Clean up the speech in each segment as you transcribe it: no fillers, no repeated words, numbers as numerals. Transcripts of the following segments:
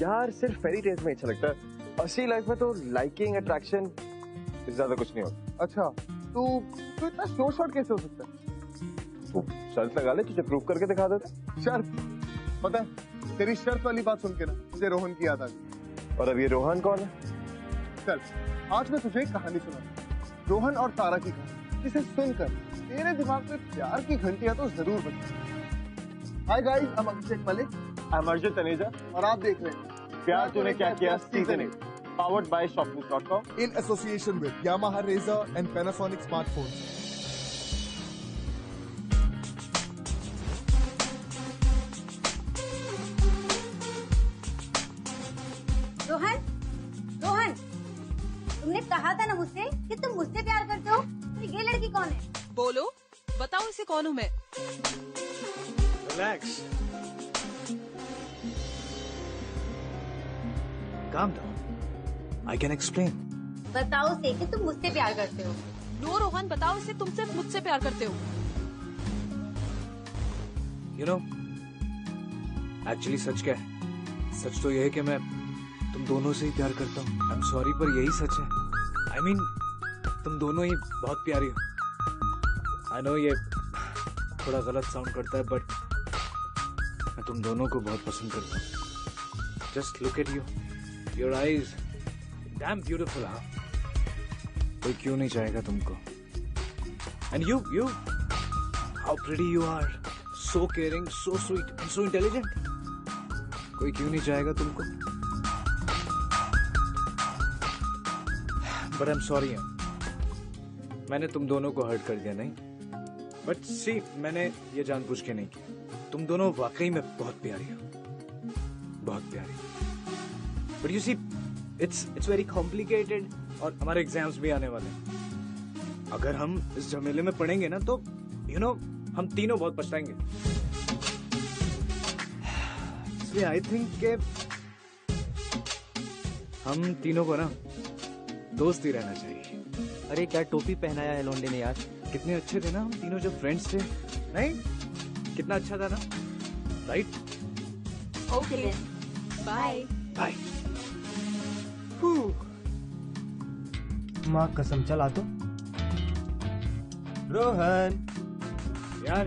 यार सिर्फ fairy tales में अच्छा लगता है, असली लाइफ में तो लाइकिंग अट्रैक्शन ज्यादा कुछ नहीं होता। अच्छा तू इतना शो शॉट कैसे हो सकता है? तो शर्त लगा ले, तुझे प्रूव करके दिखा देते। शर्त? पता है तेरी शर्त वाली बात सुन के ना मुझे रोहन की याद आ गई। और अब ये रोहन कौन है? चल आज मैं तुझे एक कहानी सुनाऊंगा, रोहन और तारा की कहानी, जिसे सुनकर तेरे दिमाग में प्यार की घंटियां तो जरूर बजेंगी। Hi guys, I am Abhishek Malik, I am Arjun Taneja और आप देख रहे हैं Pyaar Tune Kya Kiya season 8, powered by shopnews.com in association with Yamaha Razr and Panasonic smartphones. Rohan, Rohan, तुमने कहा था ना मुझसे कि तुम मुझसे प्यार करते हो, तो ये लड़की कौन है? बोलो, बताओ इसे कौन हूँ मैं? Relax. Calm down. I can explain. बताओ से कि तुम मुझसे प्यार करते हो। नो रोहन, बताओ इसे तुम सिर्फ मुझसे प्यार करते हो। You know, actually सच क्या है? सच तो ये है कि मैं तुम दोनों से ही प्यार करता हूँ। I'm sorry पर यही सच है। I mean, तुम दोनों ही बहुत प्यारी हो। I know ये थोड़ा गलत साउंड करता है, बट मैं तुम दोनों को बहुत पसंद करता हूँ। Just look at you, your eyes, damn beautiful, हाँ? कोई क्यों नहीं चाहेगा तुमको? And you, how pretty you are, so caring, so sweet, and so intelligent. कोई क्यों नहीं चाहेगा तुमको? But I'm sorry, मैंने तुम दोनों को हर्ट कर दिया नहीं? But see, मैंने ये जानबूझ के नहीं किया। तुम दोनों वाकई में बहुत प्यारी हो, बहुत प्यारी। But you see, it's very complicated और हमारे एग्जाम्स भी आने वाले हैं। अगर हम इस झमेले में पढ़ेंगे ना तो you know, हम तीनों बहुत पछताएंगे। इसलिए I think कि हम तीनों को ना दोस्त ही रहना चाहिए। अरे क्या टोपी पहनाया है लौंडे ने यार। कितने अच्छे थे ना हम तीनों जब फ्रेंड्स थे, नहीं? कितना अच्छा था ना, राइट? Okay, bye bye. माँ कसम, चला तो रोहन। यार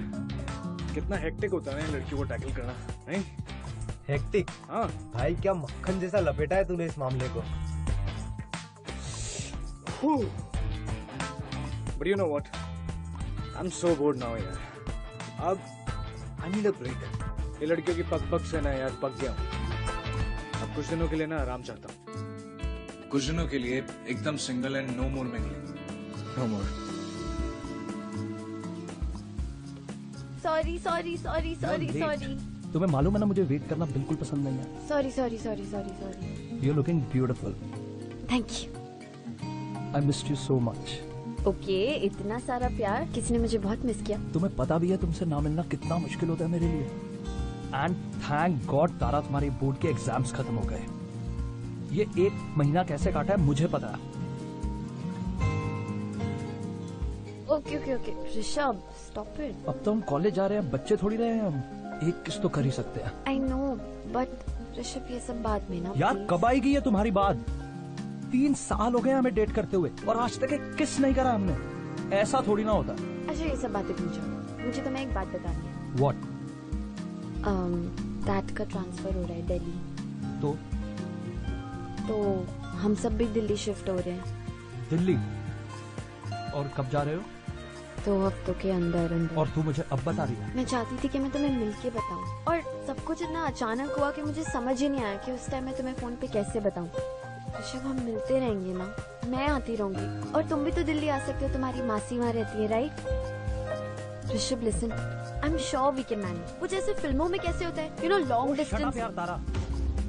कितना हेक्टिक होता है ना लड़कियों को टैकल करना, नहीं? हेक्टिक? हाँ भाई क्या मक्खन जैसा लपेटा है तूने इस मामले को। But you know what? I'm so bored now यार। अब I need a break। ये लड़कियों की पग से ना यार पक गया हूँ। अब कुछ दिनों के लिए ना आराम चाहता हूँ। कुछ दिनों के लिए एकदम single and no more mingling. No more. Sorry. तुम्हें मालूम है ना मुझे वेट करना बिल्कुल पसंद नहीं है। Sorry. You're looking beautiful. Thank you. I missed you so much. Okay, इतना सारा प्यार, किसी ने मुझे बहुत मिस किया। तुम्हें पता भी है तुमसे ना मिलना कितना मुश्किल होता है मेरे लिए। एंड थैंक गॉड तारा, तुम्हारे बोर्ड के एग्जाम्स खत्म हो गए। ये 1 महीना कैसे काटा है मुझे पता है। Okay Rishabh, stop it. अब तो हम कॉलेज जा रहे हैं, बच्चे थोड़ी रहे हैं हम। एक किस तो कर ही सकते हैं। आई नो, बट ऋषभ ये सब बाद में ना। यार please. कब आएगी ये तुम्हारी बात? 3 साल हो गए हमें डेट करते हुए और आज तक एक किस नहीं करा हमने। ऐसा थोड़ी ना होता। अच्छा ये सब बातें भूल जाओ, मुझे तुम्हें एक बात बतानी है। What? डैड का ट्रांसफर हो रहा है दिल्ली। तो हम सब भी दिल्ली शिफ्ट हो रहे हैं। दिल्ली? और कब जा रहे हो? 2 हफ्तों के अंदर। और तू मुझे अब बता रही है? मैं चाहती थी कि मैं तुम्हें मिलके बताऊं, और सब कुछ इतना अचानक हुआ कि मुझे समझ ही नहीं आया कि उस टाइम मैं तुम्हें फोन पे कैसे बताऊं। ऋषभ हम मिलते रहेंगे ना, मैं आती रहूंगी और तुम भी तो दिल्ली आ सकते हो, तुम्हारी मासी वहाँ रहती है right? Rishabh listen, I am sure we can manage. वो जैसे फिल्मों में कैसे होता है, यू नो लॉन्ग डिस्टेंस। यार तारा,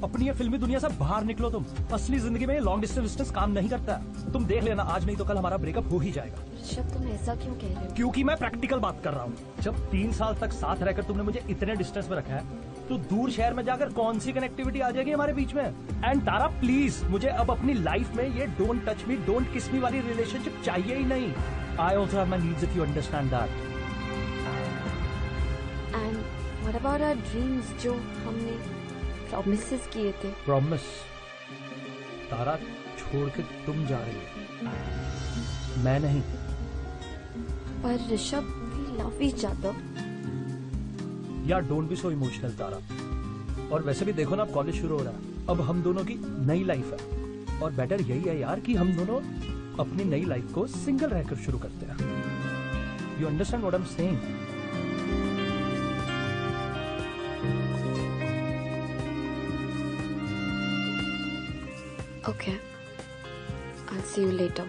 अपनी ये फिल्मी दुनिया से बाहर निकलो तुम। असली जिंदगी में लॉन्ग डिस्टेंस काम नहीं करता। तुम देख लेना, आज नहीं तो कल हमारा ब्रेकअप हो ही जाएगा। ऋषभ तुम ऐसा क्यों कह रहे हो? क्योंकि मैं प्रैक्टिकल बात कर रहा हूँ। जब 3 साल तक साथ रहकर तुमने मुझे इतने डिस्टेंस में रखा है, तो दूर शहर में जाकर कौन सी कनेक्टिविटी आ जाएगी हमारे बीच में? एंड तारा प्लीज, मुझे अब अपनी लाइफ में ये डोंट टच मी, डोंट किस मी वाली रिलेशनशिप चाहिए ही नहीं। I also have my needs, if you understand that. And what about our dreams जो हमने प्रॉमिसेस किए थे। प्रॉमिस? तारा, छोड़ के तुम जा रही हो, मैं नहीं। पर Rishabh, we love each other. यार don't be so emotional Tara. और वैसे भी देखो ना, अब कॉलेज शुरू हो रहा है, अब हम दोनों की नई लाइफ है, और बेटर यही है यार कि हम दोनों अपनी नई लाइफ को सिंगल रहकर शुरू करते हैं। You understand what I am saying? Okay. I'll see you later.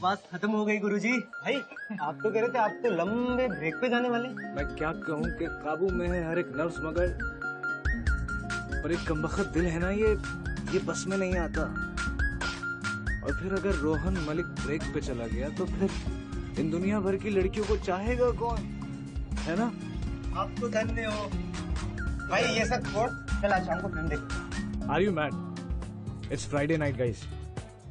बात खत्म हो गई गुरुजी। भाई आप तो कह रहे थे आप तो लंबे ब्रेक पे जाने वाले। मैं क्या कहूँ कि काबू में है हर एक नर्व्स, मगर पर एक कमबख्त दिल है ना, ये बस में नहीं आता। और फिर अगर रोहन मलिक ब्रेक पे चला गया तो फिर इन दुनिया भर की लड़कियों को चाहेगा कौन, है ना? आप तो धन्य हो भाई। ये सब छोड़, चल आज शाम को फिल्म देख। Are you mad? It's Friday night guys,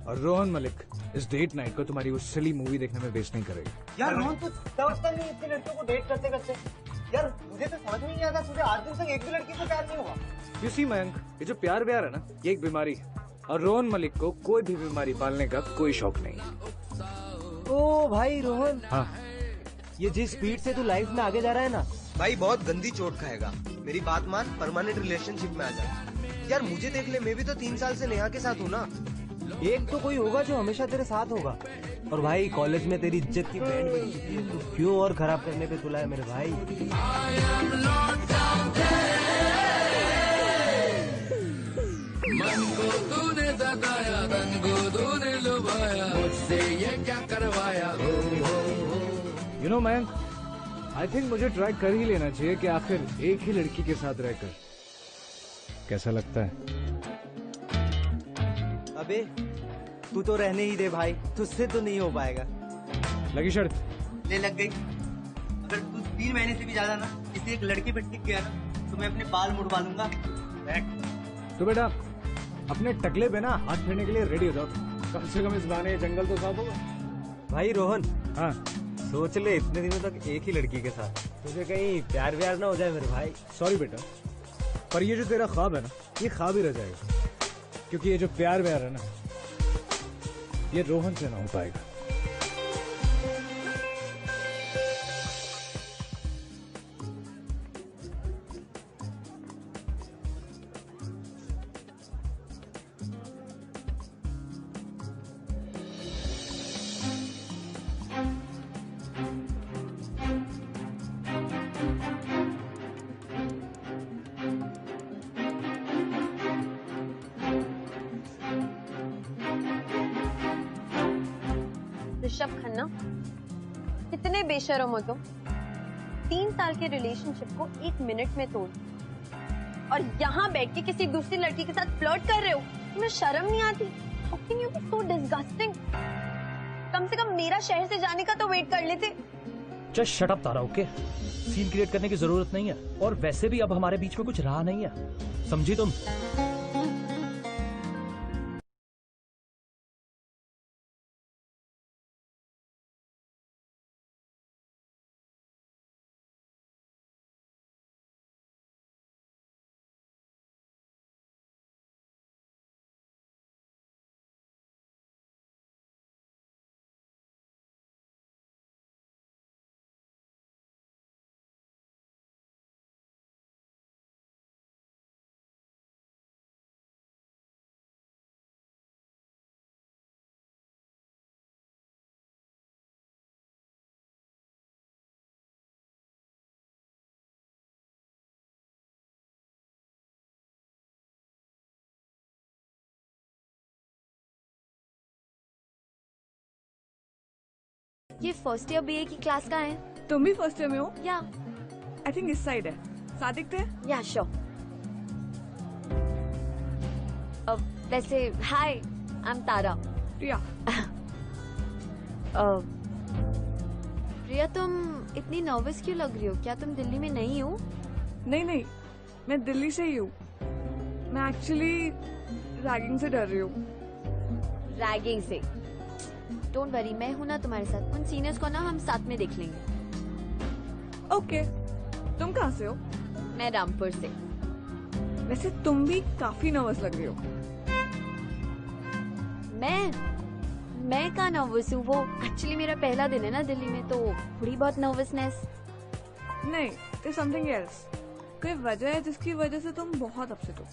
और रोहन मलिक इस डेट नाइट को तुम्हारी उस सिली मूवी देखने में वेस्ट नहीं करेगा। यार रोहन तो समझता नहीं इतनी लड़कियों को डेट करते करते। यार मुझे तो समझ में नहीं आता, तुझे आज दिन तक एक भी लड़की को प्यार नहीं हुआ। यू सी मयंक, ये जो प्यार व्यार है ना, ये एक बीमारी है, और रोहन मलिक को कोई भी बीमारी पालने का कोई शौक नहीं है। ओ भाई रोहन, हाँ, ये जिस स्पीड से तू लाइफ में आगे जा रहा है ना भाई, बहुत गंदी चोट खाएगा। मेरी बात मान, परमानेंट रिलेशनशिप में आ जा। यार मुझे देख ले, मैं भी तो 3 साल से नेहा के साथ हूँ ना। एक तो कोई होगा जो हमेशा तेरे साथ होगा। और भाई कॉलेज में तेरी इज्जत की बैंड बजी थी, तो क्यों और खराब करने पे तुला है मेरे भाई। मन को तूने सताया, तन को तूने लुभाया, मुझसे ये क्या करवाया। You know Mayank, I think मुझे ट्राई कर ही लेना चाहिए कि आखिर एक ही लड़की के साथ रहकर कैसा लगता है। अबे तू तो रहने ही दे भाई, तुझसे तो नहीं हो पाएगा। लगी शर्त? ले लग गई। अगर तू 3 महीने से भी ज्यादा ना किसी एक लड़की पे टिक गया ना, तो मैं अपने बाल मुड़वा लूंगा। तो बेटा अपने टकले पे ना हाथ फेरने के लिए रेडी हो जाओ, कम से कम इस बहाने जंगल तो साफ होगा। भाई रोहन, हाँ, सोच ले इतने दिनों तक एक ही लड़की के साथ, तुझे कहीं प्यार व्यार ना हो जाए मेरे भाई। सॉरी बेटा, पर ये जो तेरा ख्वाब है ना, ये ख्वाब ही रह जाएगा, क्योंकि ये जो प्यार व्यार है ना, ये रोहन से ना हो पाएगा। ऋषभ खन्ना, कितने बेशर्म हो तुम। 3 साल के रिलेशनशिप को 1 मिनट में तोड़, और यहाँ बैठ के किसी दूसरी लड़की के साथ फ्लर्ट कर रहे हो। तुम्हें शर्म नहीं आती? How can you be so disgusting? कम से कम मेरा शहर से जाने का तो वेट कर लेते। जस्ट शट अप तारा, ओके? सीन क्रिएट करने की जरूरत नहीं है, और वैसे भी अब हमारे बीच में कुछ रहा नहीं है, समझी तुम? ये फर्स्ट ईयर बीए की क्लास का है? तुम भी फर्स्ट ईयर में हो? या आई थिंक इस साइड है। साथ दिखते हैं? या श्योर। वैसे हाय, आई एम तारा। प्रिया। प्रिया, तुम इतनी नर्वस क्यों लग रही हो? क्या तुम दिल्ली में नहीं हो? नहीं, मैं दिल्ली से ही हूँ। मैं एक्चुअली रैगिंग से डर रही हूँ। रैगिंग से? डोंट वरी, मैं हूँ ना तुम्हारे साथ। उन सीनियर्स को ना हम साथ में देख लेंगे। ओके। तुम कहाँ से हो? मैं रामपुर से। वैसे तुम भी काफी नर्वस लग रही हो। मैं कहाँ नर्वस हूँ? वो एक्चुअली मेरा पहला दिन है ना दिल्ली में, तो थोड़ी बहुत नर्वसनेस। नहीं, there's something else। कोई वजह है जिसकी वजह से तुम बहुत अपसेट हो?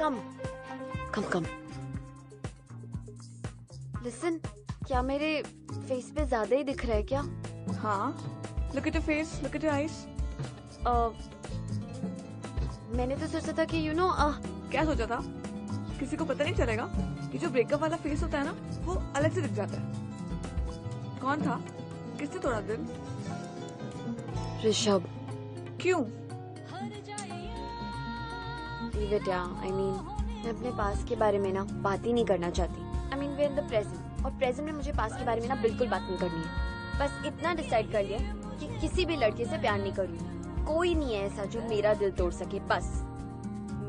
कम। लिसन, क्या मेरे फेस पे ज्यादा ही दिख रहा है क्या? हाँ, look at your face, look at your eyes। मैंने तो सोचा था कि क्या सोचा था? किसी को पता नहीं चलेगा कि जो ब्रेकअप वाला फेस होता है ना, वो अलग से दिख जाता है। कौन था? किसने तोड़ा दिल? ऋषभ। क्यों? Leave it, yeah. I mean, मैं अपने पास के बारे में ना बात ही नहीं करना चाहती। I mean, we're in the present, और प्रेजेंट में मुझे पास के बारे में ना बिल्कुल बात नहीं करनी है। बस इतना डिसाइड कर लिया कि किसी भी लड़के से प्यार नहीं करूँगी। कोई नहीं है ऐसा जो मेरा दिल तोड़ सके, बस।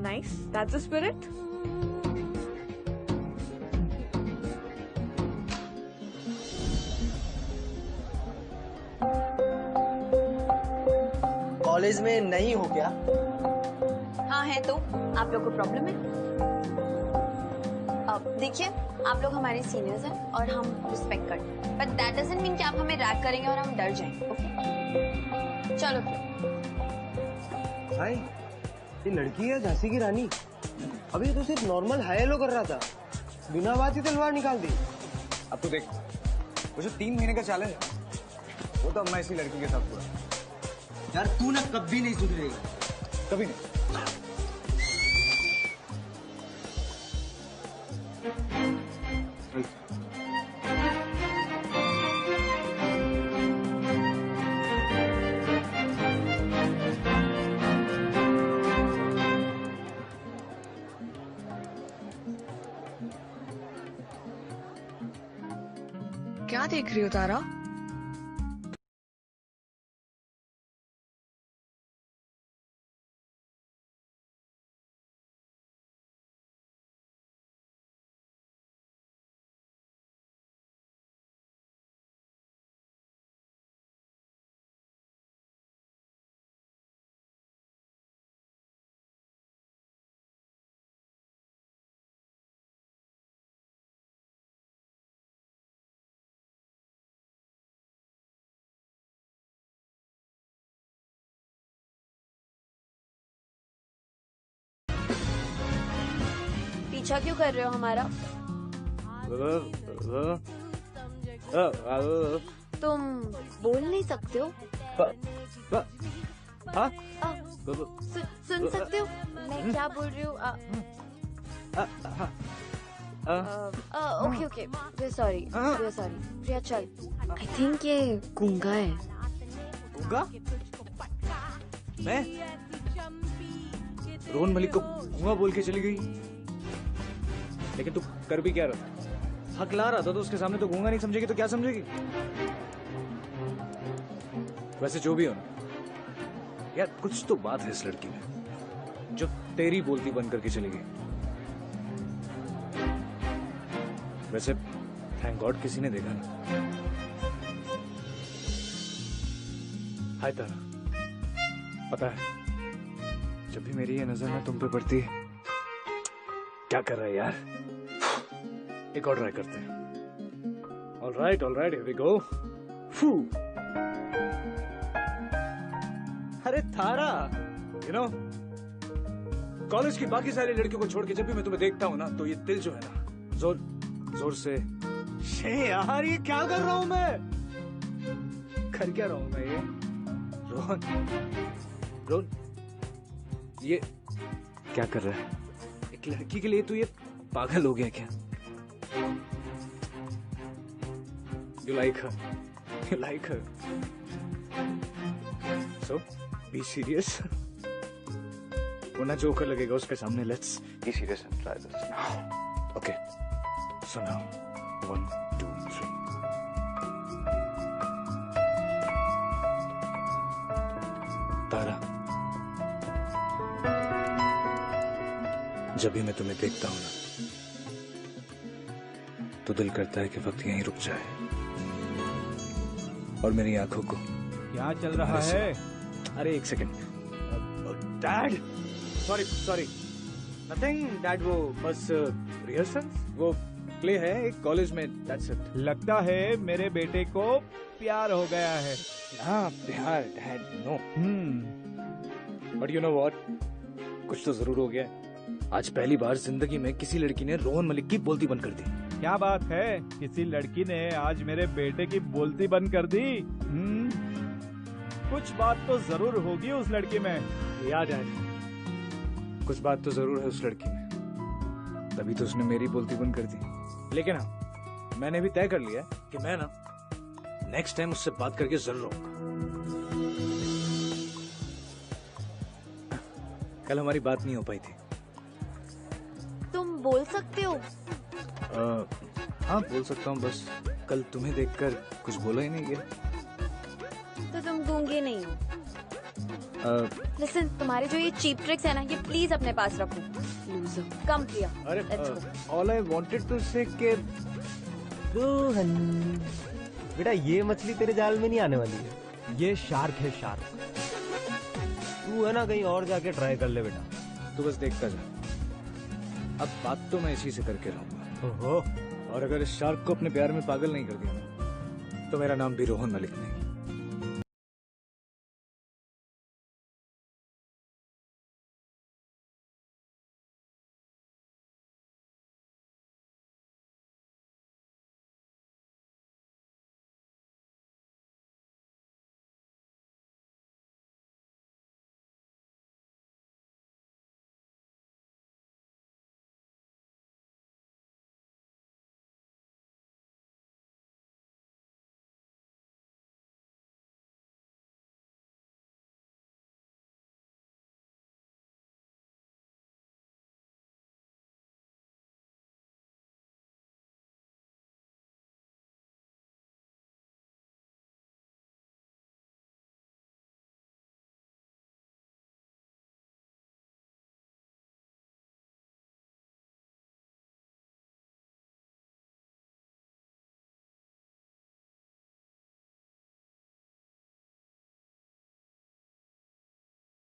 Nice, that's the spirit। College में नहीं हो क्या? हाँ है तो, आप लोग को प्रॉब्लम है? देखिए, आप लोग हमारे सीनियर्स हैं और हम रिस्पेक्ट करते हैं, बट दैट डजंट मीन कि आप हमें रैग करेंगे और हम डर जाएंगे। ओके, चलो फिर। भाई, ये लड़की है झांसी की रानी। अभी तो सिर्फ नॉर्मल हाय हेलो कर रहा था, बिना बात ही तलवार निकाल दी। अब तो देख, वो जो 3 महीने का चैलेंज है, वो तो अब मैं इसी लड़की के साथ पूरा। यार तू ना कभी नहीं सुधरेगा, कभी नहीं। क्या देख रही हो तारा? पीछा क्यों कर रहे हो हमारा? तुम बोल नहीं सकते हो? सुन सकते हो मैं क्या बोल रही हूँ? Okay, we sorry. प्रिया चल, आई थिंक ये गूंगा है। गूंगा? मैं? रोहन मलिक को गूंगा बोल के चली गई, लेकिन तू कर भी क्या रहा? हक ला रहा था, तो उसके सामने तो गूंगा नहीं समझेगी तो क्या समझेगी? वैसे जो भी हो ना यार, कुछ तो बात है इस लड़की में जो तेरी बोलती बंद करके चली गई। वैसे थैंक गॉड किसी ने देखा ना। हाय तारा, पता है जब भी मेरी ये नजर ना तुम पे पड़ती है, क्या कर रहा है यार? एक और ट्राई करते हैं। All right, here we go. अरे तारा, यू नो कॉलेज की बाकी सारी लड़कियों को छोड़ के जब भी मैं तुम्हें देखता हूँ ना, तो ये दिल जो है ना जोर से यार, ये क्या कर रहा हूँ मैं? कर क्या रहा हूँ मैं? ये रोहन ये क्या कर रहा है? एक लड़की के लिए तू ये पागल हो गया क्या? You like her. You like her. So, be serious. वरना जोकर लगेगा उसके सामने. Let's be serious and try this now. Okay. So now, 1, 2, 3. तारा, जब भी मैं तुम्हें देखता हूं ना, तो दिल करता है कि वक्त यहीं रुक जाए और मेरी आंखों को. क्या चल रहा है? अरे एक second. Dad, sorry, nothing dad. वो बस रिहर्सल्स, वो प्ले है एक कॉलेज में. That's it. लगता है मेरे बेटे को प्यार हो गया है. हाँ प्यार dad. No. But you know what, कुछ तो जरूर हो गया. आज पहली बार जिंदगी में किसी लड़की ने रोहन मलिक की बोलती बंद कर दी. क्या बात है? किसी लड़की ने आज मेरे बेटे की बोलती बंद कर दी? कुछ बात तो जरूर होगी उस लड़की में. याद है, कुछ बात तो जरूर है उस लड़की में, तभी तो उसने मेरी बोलती बंद कर दी. लेकिन हाँ, मैंने भी तय कर लिया कि मैं ना नेक्स्ट टाइम उससे बात करके जरूर आऊंगा. कल हमारी बात नहीं हो पाई थी. तुम बोल सकते हो? हाँ बोल सकता हूँ, बस कल तुम्हें देखकर कुछ बोला ही नहीं गया. तो तुम गूंगे नहीं हो? लिसन, तुम्हारे जो ये चीप ट्रिक्स है ना, ये प्लीज अपने पास रखो. लूजर. कम प्रिया. अरे ऑल आई वांटेड टू से कि रोहन बेटा, ये मछली तेरे जाल में नहीं आने वाली है. ये शार्क है, शार्क. तू है ना, कहीं और जाके ट्राई कर ले बेटा. तू बस देखता जा. अब बात तो मैं इसी से करके रहूंगा. ओहो. और अगर इस शार्क को अपने प्यार में पागल नहीं कर दिया ना, तो मेरा नाम भी रोहन मलिक नहीं.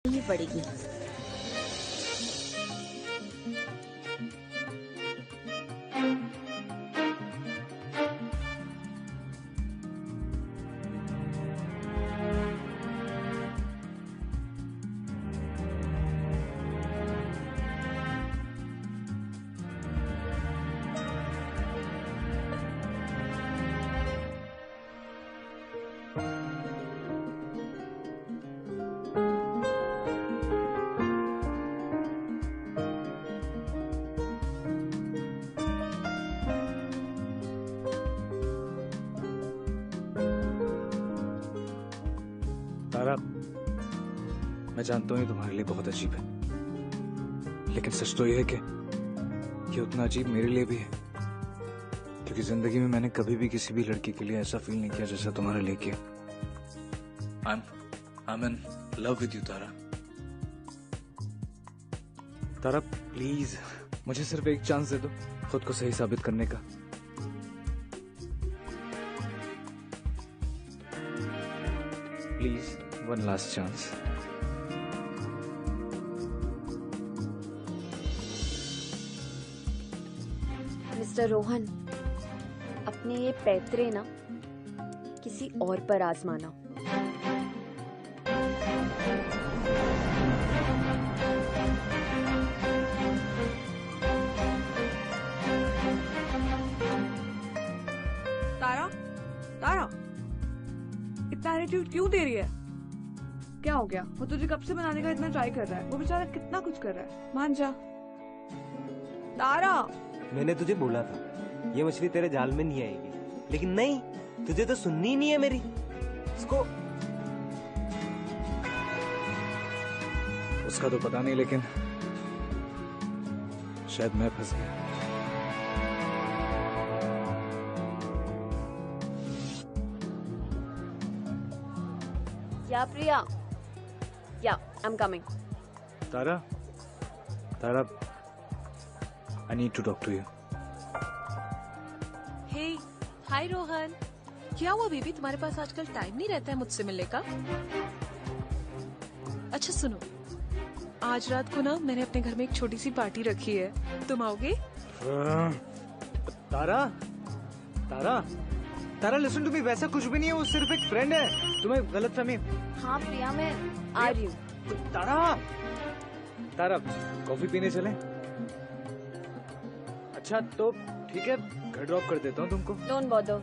नहीं पड़ेगी. तारा, मैं जानता हूँ ये तुम्हारे लिए बहुत अजीब है, लेकिन सच तो ये है कि ये उतना अजीब मेरे लिए भी है, क्योंकि जिंदगी में मैंने कभी भी किसी भी लड़की के लिए ऐसा फील नहीं किया जैसा तुम्हारे लिए किया. I'm in love with you, Tara. Tara please, मुझे सिर्फ एक चांस दे दो खुद को सही साबित करने का. Please, one last chance. Mister Rohan, अपने ये पैतरे ना किसी और पर आजमाना. तारा, तारा, इतना एटीट्यूड क्यों दे रही है? क्या हो गया? वो तुझे कब से बनाने का इतना ट्राई कर रहा है. वो बेचारा कितना कुछ कर रहा है. मान जा. तारा, मैंने तुझे बोला था ये मछली तेरे जाल में नहीं आएगी, लेकिन नहीं, तुझे तो सुननी ही नहीं है मेरी। उसको उसका तो पता नहीं, लेकिन शायद मैं फंस गया। या प्रिया, या I am coming. Tara, Tara, I need to talk to you. हे, हाय रोहन। क्या हुआ बेबी, तुम्हारे पास आजकल टाइम नहीं रहता है मुझसे मिलने का? अच्छा सुनो, आज रात को ना मैंने अपने घर में एक छोटी सी पार्टी रखी है, तुम आओगे? तारा, तारा, तारा लिसन टू मी, वैसा कुछ भी नहीं है, वो सिर्फ एक फ्रेंड है, तुम्हें गलतफहमी। हाँ प्रिया, मैं आ रही हूँ। तारा, तारा, कॉफी पीने चले? अच्छा तो ठीक है, घर ड्रॉप कर देता हूँ तुमको। Don't bother.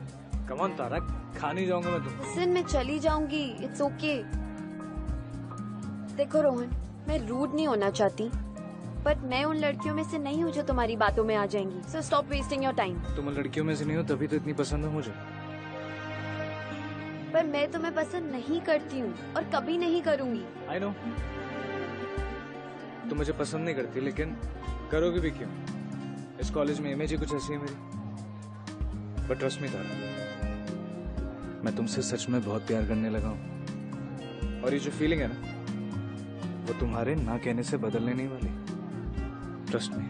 कम ऑन तारा, खा नहीं जाऊंगा मैं तुम। लिसन, मैं चली जाऊंगी, इट्स ओके। देखो रोहन, मैं रूड नहीं होना चाहती, बट मैं उन लड़कियों में से नहीं हूँ जो तुम्हारी बातों में आ जाएंगी। So stop wasting your time. तुम उन लड़कियों में से नहीं हो, तभी तो इतनी पसंद है मुझे। पर मैं तुम्हें पसंद नहीं करती हूँ और कभी नहीं करूँगी। आई नो, तुम मुझे पसंद नहीं करती, लेकिन करोगे भी क्यों? इस कॉलेज में इमेज ही कुछ ऐसी है मेरी। बट ट्रस्ट मी तारा, मैं तुमसे सच में बहुत प्यार करने लगा हूँ, और ये जो फीलिंग है ना, वो तुम्हारे ना कहने से बदलने नहीं वाली। Trust me.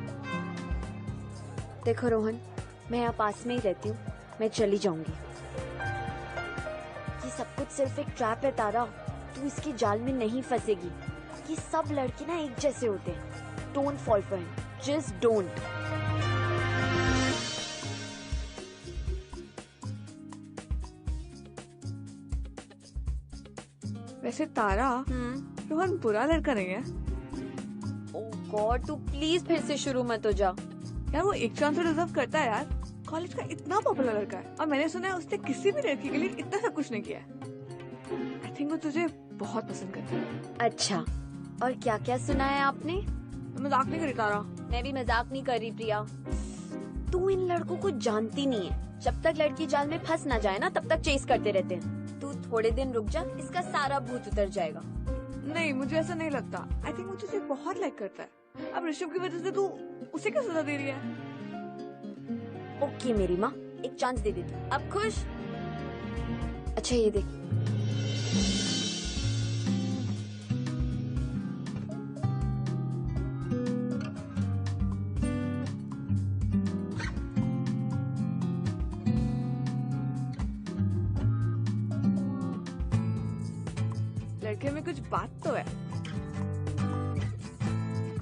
देखो रोहन, मैं यहाँ पास में ही रहती हूँ, मैं चली जाऊंगी। ये सब कुछ सिर्फ एक ट्रैप है तारा, तू इसके जाल में नहीं फंसेगी। ये सब लड़के ना एक जैसे होते हैं। Don't fall for him, just don't. वैसे तारा, रोहन बुरा लड़का नहीं है। ओह गॉड, तू प्लीज फिर से शुरू मत हो जा। यार वो एक चांस तो डिजर्व करता है यार, कॉलेज का इतना पॉपुलर लड़का है, और मैंने सुना है उसने किसी भी लड़की के लिए इतना सब कुछ नहीं किया है। आई थिंक वो तुझे बहुत पसंद करता है। अच्छा, और क्या क्या सुना है आपने? मैं मजाक नहीं करी तारा। मैं भी मजाक नहीं कर रही प्रिया। तू इन लड़कों को जानती नहीं है, जब तक लड़की जाल में फंस ना जाए ना, तब तक चेस करते रहते हैं। तू थोड़े दिन रुक जा, इसका सारा भूत उतर जाएगा। नहीं, मुझे ऐसा नहीं लगता। आई थिंक वो तुझे बहुत लाइक करता है। अब ऋषभ की वजह से तू उसे क्या सजा दे रही है? ओके मेरी माँ, एक चांस दे दे तू। अब खुश? अच्छा ये देख, लड़के में कुछ बात तो है।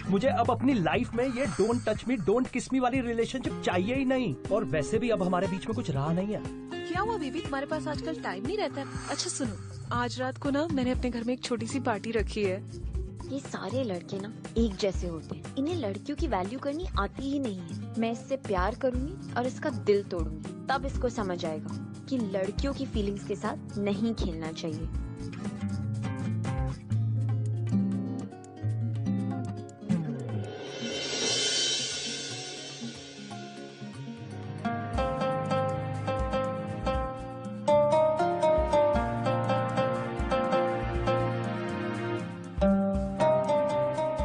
मुझे अब अपनी लाइफ में ये डोंट टच मी, डोंट किस मी वाली रिलेशनशिप चाहिए ही नहीं। और वैसे भी अब हमारे बीच में कुछ रहा नहीं है। क्या हुआ बेबी, तुम्हारे पास आजकल टाइम नहीं रहता है? अच्छा सुनो, आज रात को ना मैंने अपने घर में एक छोटी सी पार्टी रखी है। ये सारे लड़के ना एक जैसे होते हैं, इन्हें लड़कियों की वैल्यू करनी आती ही नहीं है। मैं इससे प्यार करूंगी और इसका दिल तोड़ूंगी, तब इसको समझ आएगा कि लड़कियों की फीलिंग्स के साथ नहीं खेलना चाहिए।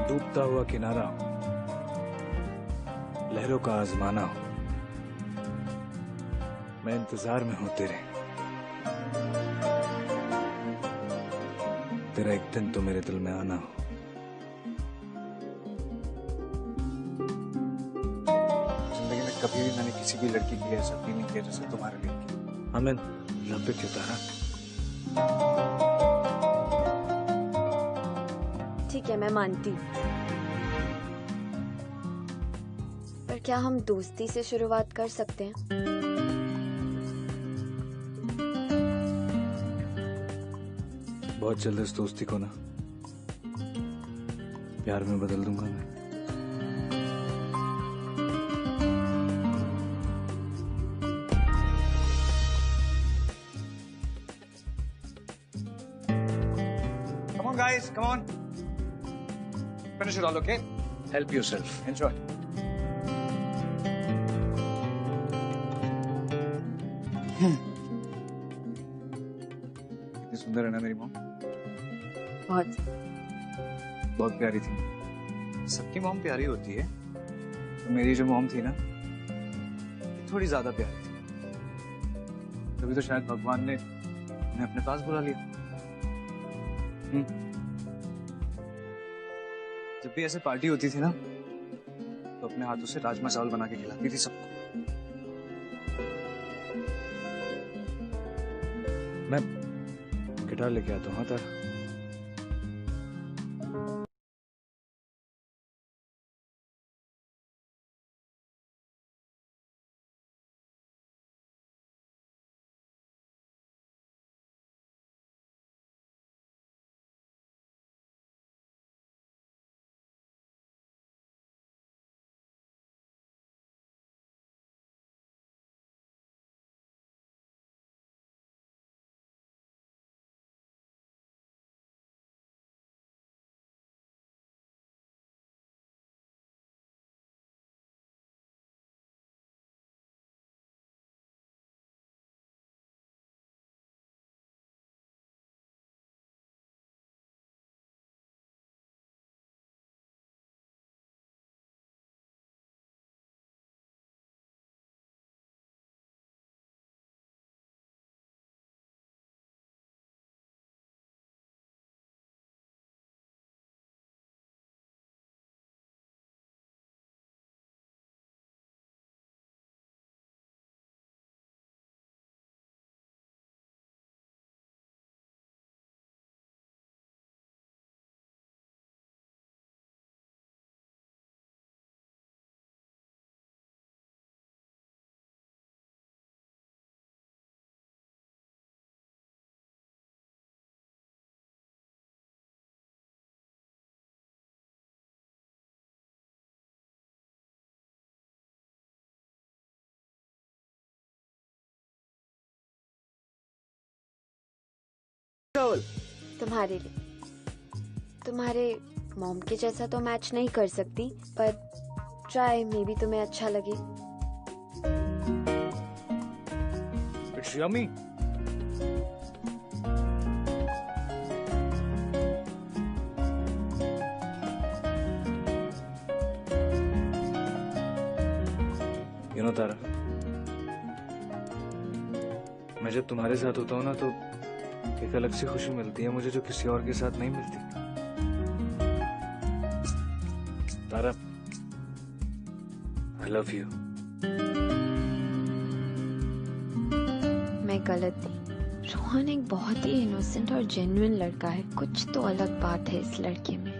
डूबता हुआ किनारा, लहरों का आजमाना हो, मैं इंतजार में हूं तेरे। तेरा एक दिन तो मेरे दिल में आना हो। जिंदगी में कभी भी मैंने किसी भी लड़की के लिए ऐसा फील नहीं किया जैसे तुम्हारे लिए किया। I mean love with you Tara. ठीक है, मैं मानती हूँ, पर क्या हम दोस्ती से शुरुआत कर सकते हैं? बहुत जल्द इस दोस्ती को ना प्यार में बदल दूंगा मैं। Come on guys, come on. Finish it all, okay? Help yourself. Enjoy. कितनी सुंदर है ना मेरी मॉम। बहुत। बहुत प्यारी थी। सबकी मॉम प्यारी होती है, तो मेरी जो मॉम थी ना, थोड़ी ज्यादा प्यारी थी। तभी तो शायद भगवान ने उन्हें अपने पास बुला लिया। जब भी ऐसे पार्टी होती थी ना, तो अपने हाथों से राजमा चावल बना के खिलाती थी सबको। मैं गिटार लेके आता हूँ। हाँ तारा। तुम्हारे लिए, तुम्हारे मॉम के जैसा तो मैच नहीं कर सकती, पर ट्राई, मे बी तुम्हें अच्छा लगे। It's yummy. You know, तारा, मैं जब तुम्हारे साथ होता हूँ ना, तो एक अलग सी खुशी मिलती है मुझे, जो किसी और के साथ नहीं मिलती। तारा, I love you. मैं गलत थी। रोहन एक बहुत ही इनोसेंट और जेन्युइन लड़का है। कुछ तो अलग बात है इस लड़के में।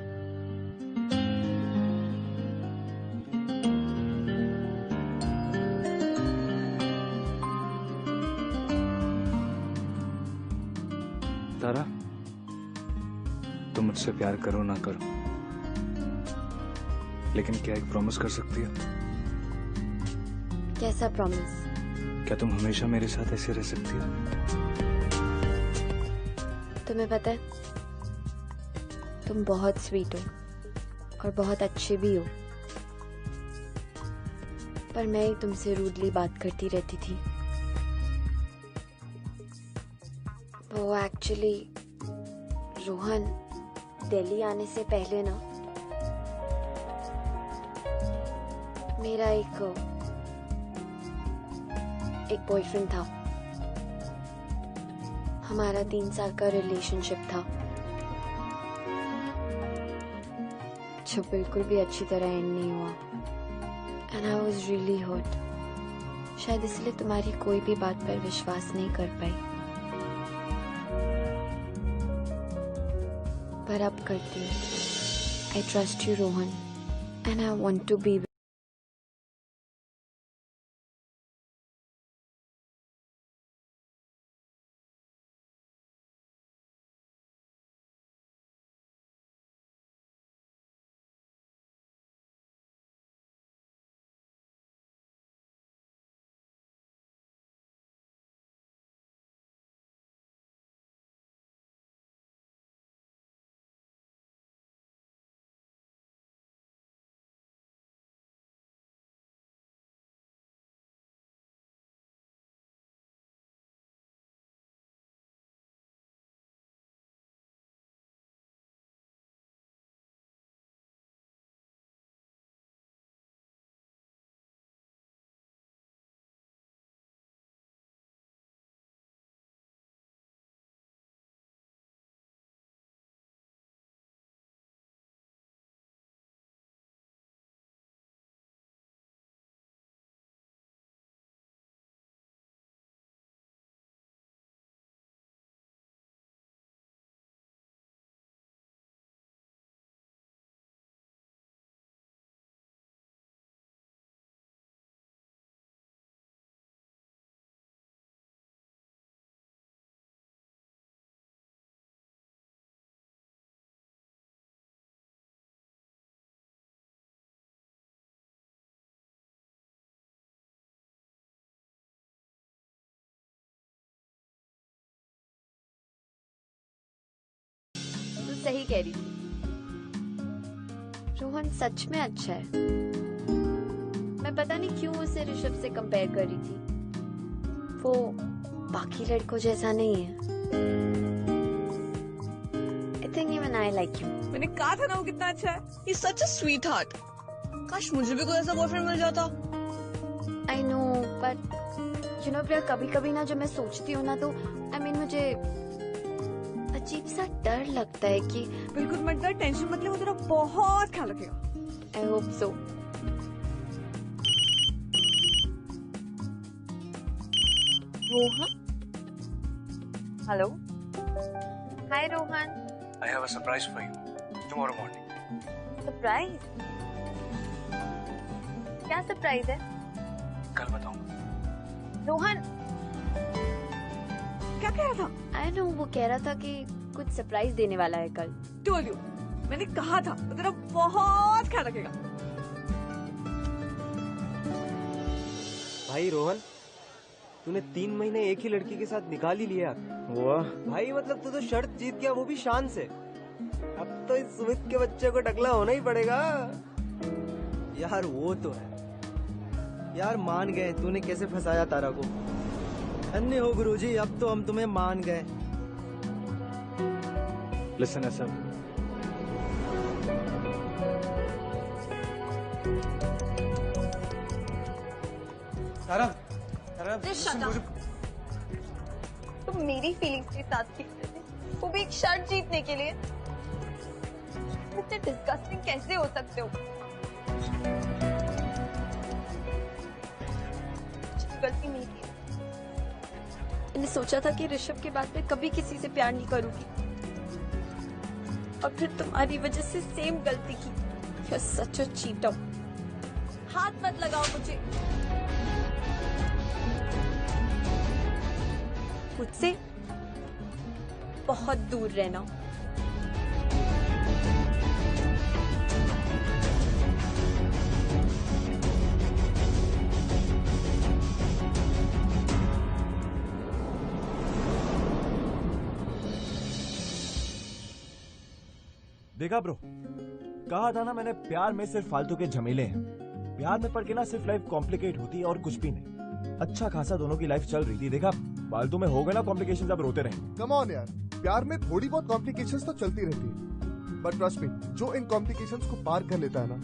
तारा, तुम मुझसे प्यार करो ना करो, लेकिन क्या एक प्रॉमिस कर सकती हो? कैसा प्रॉमिस? क्या तुम हमेशा मेरे साथ ऐसे रह सकती हो? तुम्हें पता है, तुम बहुत स्वीट हो और बहुत अच्छे भी हो, पर मैं ही तुमसे रूडली बात करती रहती थी। वो एक्चुअली रोहन दिल्ली आने से पहले ना, मेरा एक बॉयफ्रेंड था। हमारा 3 साल का रिलेशनशिप था, जो बिल्कुल भी अच्छी तरह एंड नहीं हुआ। And I was really hurt. शायद इसलिए तुम्हारी कोई भी बात पर विश्वास नहीं कर पाई, पर अब करती हूँ। I trust you Rohan, and I want to be सही कह रही थी, रोहन सच में अच्छा है। मैं पता नहीं क्यों उसे ऋषभ से कंपेयर कर रही थी, वो बाकी लड़कों जैसा नहीं है। I think even I like him. मैंने कहा था ना वो कितना अच्छा है। He's such a sweetheart. काश मुझे भी कोई ऐसा बॉयफ्रेंड मिल जाता। I know, but you know प्रिया, कभी कभी ना जब मैं सोचती हूँ ना तो मुझे अजीब सा डर लगता है कि बिल्कुल मत डर, टेंशन मत ले, वो तेरा बहुत ख्याल रखेगा। I hope so. Rohan? Hello? Hi Rohan. I have a surprise for you tomorrow morning. Surprise? क्या सरप्राइज है? कल बताऊंगा। रोहन, क्या कह रहा था? आई नो, वो कह रहा था कि कुछ सरप्राइज देने वाला है कल। Told you. मैंने कहा था वो तेरा बहुत ख्याल रखेगा। भाई रोहन, तूने 3 महीने एक ही लड़की के साथ निकाल ही लिया। वाह भाई मतलब तू तो शर्त जीत गया, वो भी शान से। अब तो इस सुमित के बच्चे को टकला होना ही पड़ेगा। यार वो तो है यार, मान गए। तूने कैसे फंसाया तारा को। धन्य हो गुरुजी, अब तो हम तुम्हें मान गए। Listen ऐसा, तारा तुम मेरी फीलिंग्स के साथ खेलते थे, वो भी एक शर्ट जीतने के लिए। इतने डिस्गस्टिंग कैसे हो सकते हो? गलती नहीं की। मैंने सोचा था कि ऋषभ के बाद मैं कभी किसी से प्यार नहीं करूंगी, और फिर तुम्हारी वजह से सेम गलती की। You're such a cheater. हाथ मत लगाओ मुझे। मुझसे बहुत दूर रहना। देखा ब्रो, कहा था ना मैंने, प्यार में सिर्फ फालतू के झमेले हैं। प्यार में पड़ के ना सिर्फ लाइफ कॉम्प्लिकेट होती है और कुछ भी नहीं। अच्छा खासा दोनों की लाइफ चल रही थी, देखा फालतू में हो गए ना कॉम्प्लिकेशंस, अब रोते रहेंगे। कम ऑन यार, प्यार में थोड़ी बहुत कॉम्प्लिकेशंस तो चलती रहती है, बट ट्रस्ट मी, जो इन कॉम्प्लिकेशंस को पार कर लेता है ना,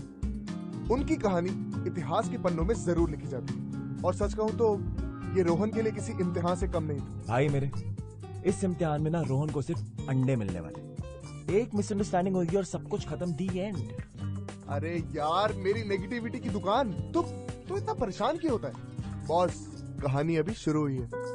उनकी कहानी इतिहास के पन्नों में जरूर लिखी जाती है। और सच कहूँ तो ये रोहन के लिए किसी इम्तिहान से कम नहीं था। भाई मेरे, इस इम्तिहान में ना रोहन को सिर्फ अंडे मिलने वाले। एक मिसअंडरस्टैंडिंग होगी और सब कुछ खत्म, दी एंड। अरे यार, मेरी नेगेटिविटी की दुकान, तू इतना परेशान क्यों होता है? बॉस, कहानी अभी शुरू हुई है।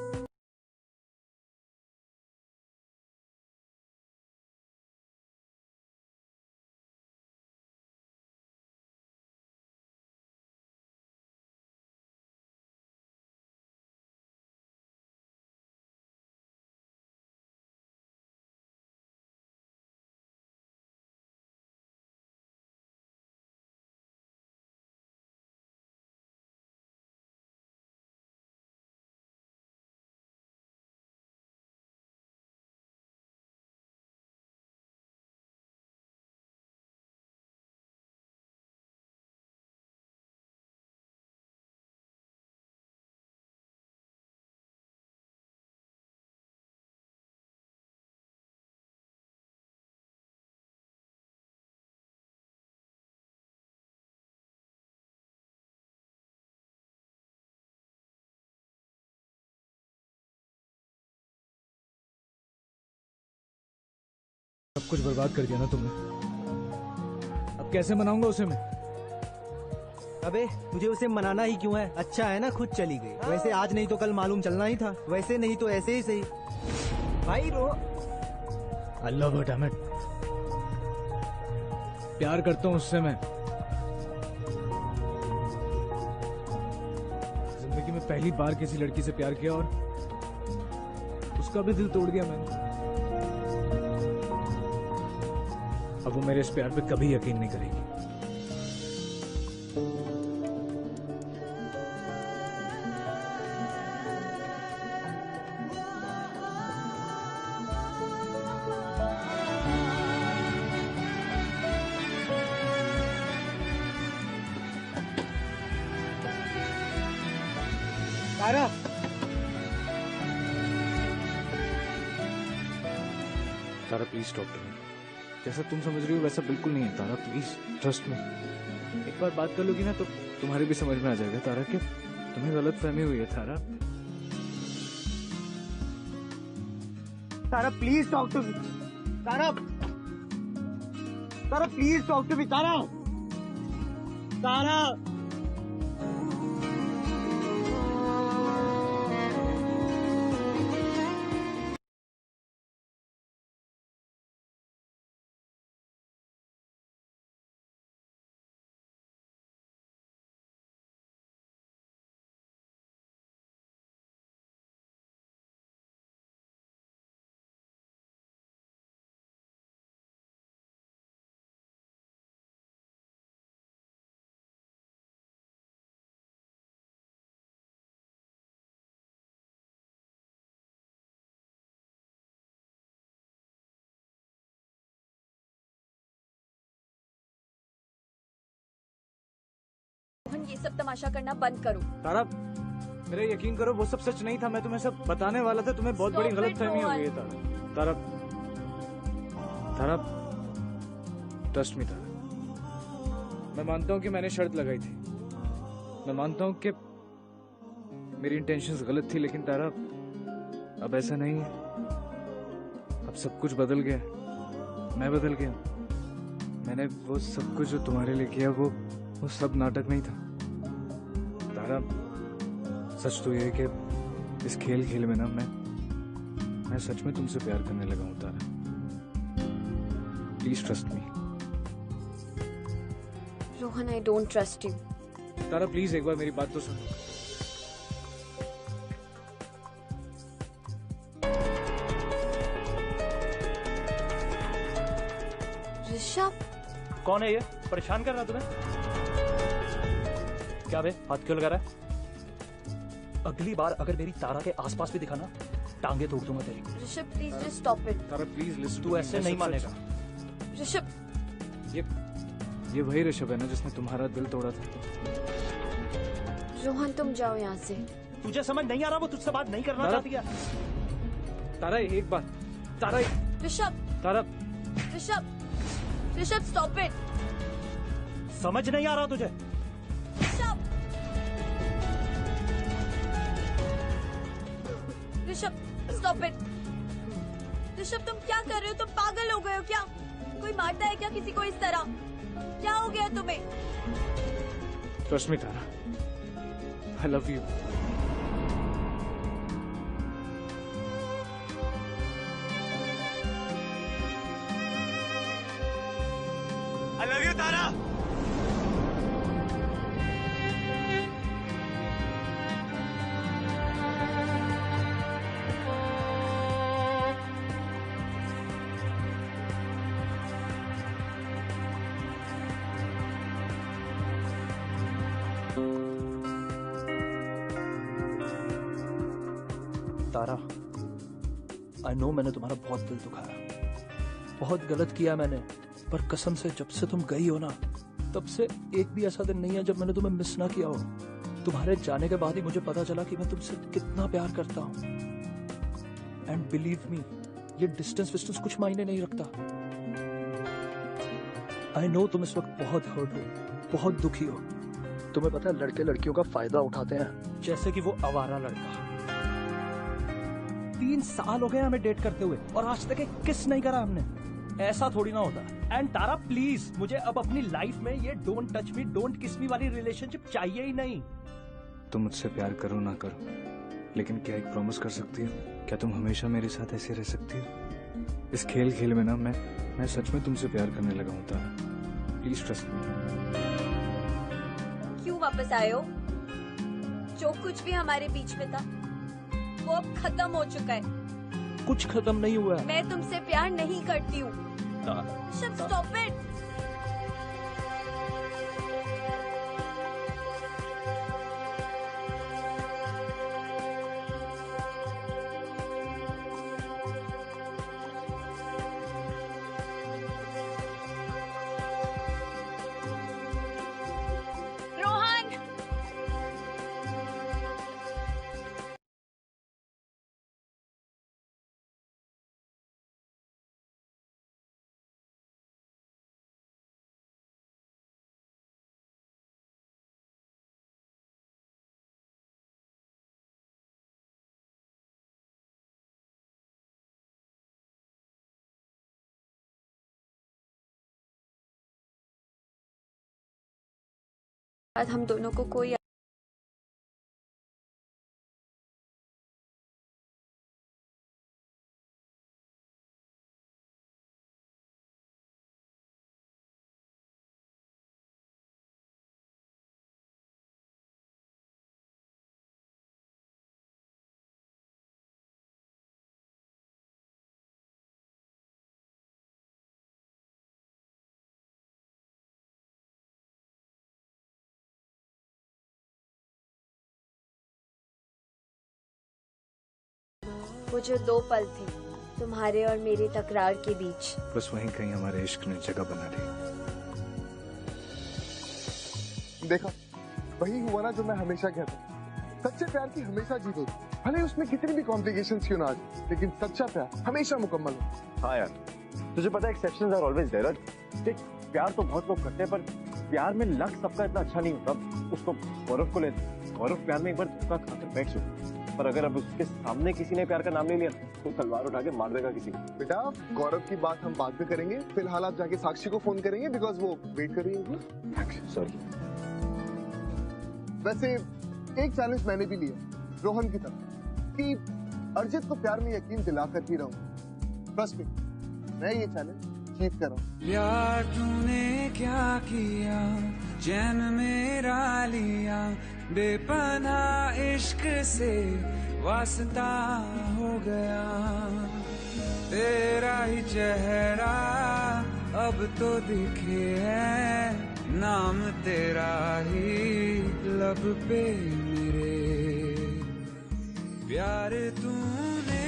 सब कुछ बर्बाद कर दिया ना तुमने। अब कैसे मनाऊंगा उसे मैं? अबे तुझे उसे मनाना ही क्यों है? अच्छा है ना, खुद चली गई। वैसे आज नहीं तो कल मालूम चलना ही था, वैसे नहीं तो ऐसे ही सही। भाई रो, I love her, damn it. प्यार करता हूँ उससे मैं। जिंदगी में पहली बार किसी लड़की से प्यार किया और उसका भी दिल तोड़ दिया मैंने। अब वो मेरे इस प्यार पे कभी यकीन नहीं करेगी। तारा तारा प्लीज स्टॉप करो। जैसा तुम समझ रही हो वैसा बिल्कुल नहीं है तारा, प्लीज ट्रस्ट मी। एक बार बात कर लोगी ना तो तुम्हारे भी समझ में आ जाएगा तारा कि तुम्हें गलत फहमी हुई है Tara. Tara please talk to me. Tara Tara please talk to me. Tara Tara Rohan, ये सब तमाशा करना बंद करो। तारा मेरे यकीन करो वो सब सच नहीं था, मैं तुम्हें सब बताने वाला था, तुम्हें बहुत बड़ी गलत फहमी हो गई है तारा। तारा ट्रस्ट मी तारा, मैं मानता हूँ कि मैंने शर्त लगाई थी, मैं मानता हूँ कि मेरी इंटेंशंस गलत थी, लेकिन तारा अब ऐसा नहीं है। अब सब कुछ बदल गया, मैं बदल गया। मैंने वो सब कुछ जो तुम्हारे लिए किया वो सब नाटक नहीं था तारा। सच तो ये है कि इस खेल खेल में ना मैं सच में तुमसे प्यार करने लगा हूं Tara. Please trust me. Rohan, I don't trust you. Tara please एक बार मेरी बात तो सुन। ऋषभ, कौन है ये? परेशान कर रहा तुम्हें? क्या बे, हाथ क्यों लगा रहा है? अगली बार अगर मेरी तारा के आसपास भी दिखा ना, टांगे तोड़ दूंगा तेरी। Rishabh please just stop it. Tara please listen, तू ऐसे नहीं मानेगा। ऋषभ, ये वही ऋषभ है ना जिसने तुम्हारा दिल तोड़ा था। रोहन तुम जाओ यहाँ से। तुझे समझ नहीं आ रहा वो तुझसे बात नहीं करना चाहती है? तारा एक बात, तारा ऋषभ, तारा ऋषभ, ऋषभ स्टॉप इट। समझ नहीं आ रहा तुझे? Rishabh, Rishabh stop it. ऋषभ तुम क्या कर रहे हो? तुम पागल हो गए हो क्या? कोई मारता है क्या किसी को इस तरह? क्या हो गया तुम्हें? Trust me Tara, I love you. I love you, Tara. Tara, I know मैंने तुम्हारा बहुत दिल दुखाया, बहुत गलत किया मैंने, पर कसम से जब से तुम गई हो ना, तब से एक भी ऐसा दिन नहीं है जब मैंने तुम्हें मिस ना किया हो। तुम्हारे जाने के बाद ही मुझे पता चला कि मैं तुमसे कितना प्यार करता हूँ। एंड बिलीव मी, ये डिस्टेंस विस्टेंस कुछ मायने नहीं रखता। आई नो तुम इस वक्त बहुत हर्ट हो, बहुत दुखी हो। तुम्हें पता है लड़के लड़कियों का फायदा उठाते हैं, जैसे कि वो आवारा लड़का। 3 साल हो गए हमें डेट करते हुए और आज तक एक किस नहीं करा हमने। ऐसा थोड़ी ना होता। एंड तारा प्लीज, मुझे अब अपनी लाइफ में ये डोंट टच मी, डोंट किस मी वाली रिलेशनशिप चाहिए ही नहीं। तुम मुझसे प्यार करो ना करो, लेकिन क्या एक प्रॉमिस कर सकती हो? क्या तुम हमेशा मेरे साथ ऐसे रह सकती हो? इस खेल खेल में ना मैं सच में तुमसे प्यार करने लगा हूँ तारा। प्लीज ट्रस्ट मी। क्यों वापस आए हो? जो कुछ भी हमारे बीच में था वो अब खत्म हो चुका है। कुछ खत्म नहीं हुआ है। मैं तुमसे प्यार नहीं करती हूँ। Stop it. बाद हम दोनों को कोई वो जो 2 पल थे तुम्हारे और मेरे तकरार के बीच, बस वहीं कहीं हमारे इश्क ने जगह बना ली। देखा, वही हुआ ना जो मैं हमेशा कहता हूँ, सच्चे प्यार की हमेशा जीत होती, भले उसमें कितनी भी कॉम्प्लिकेशंस क्यों ना आ जाए, लेकिन सच्चा प्यार हमेशा मुकम्मल होता। हाँ यार, तुझे पता है एक्सेप्शंस आर ऑलवेज देयर। देख, प्यार तो बहुत लोग करते हैं, पर प्यार में लक सबका इतना अच्छा नहीं होता। उसको गौरव को ले, गौरव प्यार में एक बार धोखा खाकर बैठ चुका, पर अगर अब उसके सामने किसी ने प्यार का नाम ले लिया तो तलवार उठा के मार देगा किसी को। बेटा, गौरव की बात हम बाद में करेंगे, फिलहाल आप जाके साक्षी को फोन करेंगे बिकॉज वो वेट कर रही है। सॉरी। वैसे एक चैलेंज मैंने भी लिया रोहन की तरफ कि अर्जित को प्यार में यकीन दिलाकर ही रहूं। बस मैं ये चैलेंज जीत कर रहा हूं। प्यार तूने क्या किया, चैन मेरा लिया, बेपनाह इश्क से वास्ता हो गया। तेरा ही चेहरा अब तो दिखे है, नाम तेरा ही लब पे मेरे। प्यार तूने